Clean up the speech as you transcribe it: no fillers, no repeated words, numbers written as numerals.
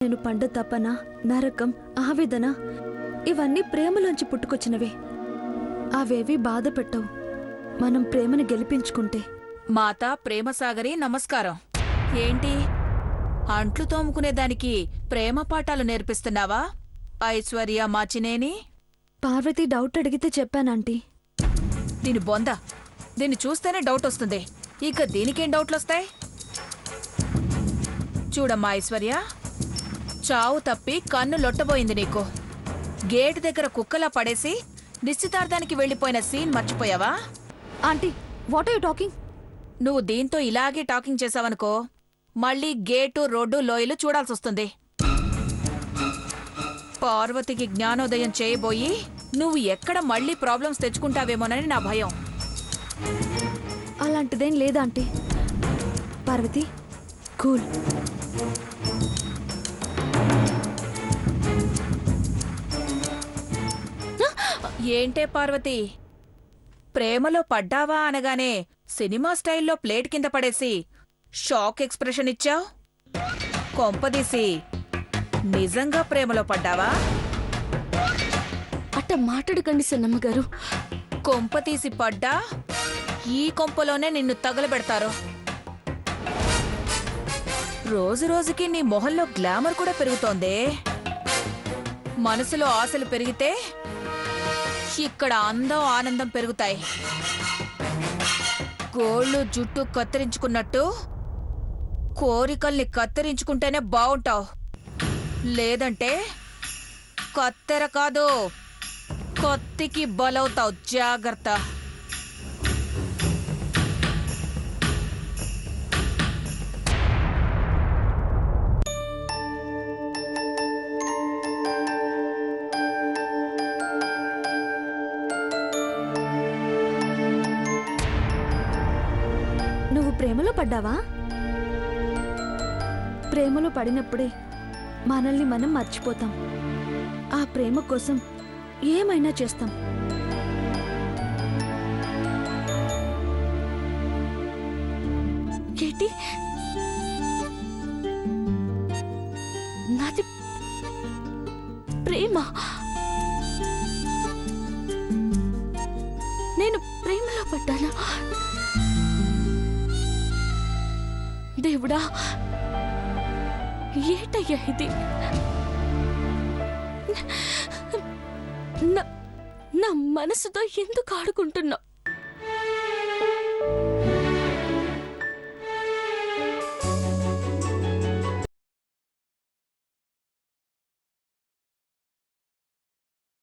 నేను పడ్డ తపన, నరకం, ఆవేదన ఇవన్నీ ప్రేమలోంచి పుట్టుకొచ్చినవే. అవేవి బాధ పెట్టవు మనం ప్రేమను గెలిపించుకుంటే. మాతా ప్రేమసాగరి నమస్కారం. ఏంటి అంట్లు తోముకునేదానికి ప్రేమ పాఠాలు నేర్పిస్తున్నావా ఐశ్వర్య మాచినేని? పార్వతి డౌట్ అడిగితే చెప్పానంటీ. దీని బొంద, దీన్ని చూస్తేనే డౌట్ వస్తుంది. ఇక దీనికేం డౌట్లొస్తాయి? చూడమ్మా ఐశ్వర్య, చావు తప్పి కన్ను లొట్టబోయింది నీకు. గేటు దగ్గర కుక్కలా పడేసి నిశ్చితార్థానికి వెళ్లిపోయిన సీన్ మర్చిపోయావా? Aunty, what are you talking? నువ్వు దీంతో ఇలాగే టాకింగ్ చేసావనుకో, మళ్ళీ గేటు, రోడ్డు, లోయలు చూడాల్సొస్తుంది. పార్వతికి జ్ఞానోదయం చేయబోయి నువ్వు ఎక్కడ మళ్ళీ ప్రాబ్లమ్స్ తెచ్చుకుంటావేమోనని నా భయం. అలాంటిదేం లేదా ఆంటీ. పార్వతి, కూల్. ఏంటే పార్వతి, ప్రేమలో పడ్డావా అనగానే సినిమా స్టైల్లో ప్లేట్ కింద పడేసి షాక్ ఎక్స్ప్రెషన్ ఇచ్చావు. కొంపదీసి నిజంగా ప్రేమలో పడ్డావా? అట్ట మాట్లాడకండి సన్నమ్మగారు. కొంపతీసి పడ్డా ఈ కొంపలోనే నిన్ను తగలబెడతారు. రోజు రోజుకి నీ మొహంలో గ్లామర్ కూడా పెరుగుతోందే. మనసులో ఆశలు పెరిగితే ఇక్కడ అందం, ఆనందం పెరుగుతాయి. గోళ్ళు, జుట్టు కత్తిరించుకున్నట్టు కోరికల్ని కత్తిరించుకుంటేనే బావుంటావు. లేదంటే కత్తెర కాదు, కత్తికి బలవుతావు. జాగ్రత్త. నువ్వు ప్రేమలో పడ్డావా? ప్రేమలో పడినప్పుడే మనల్ని మనం మర్చిపోతాం. ఆ ప్రేమ కోసం ఏమైనా చేస్తాం. కేటి, నాది ప్రేమ. నేను ప్రేమలో పడ్డానా? దేవుడా, ఏటయ్యా ఇది? నా మనసుతో ఎందుకు ఆడుకుంటున్నా?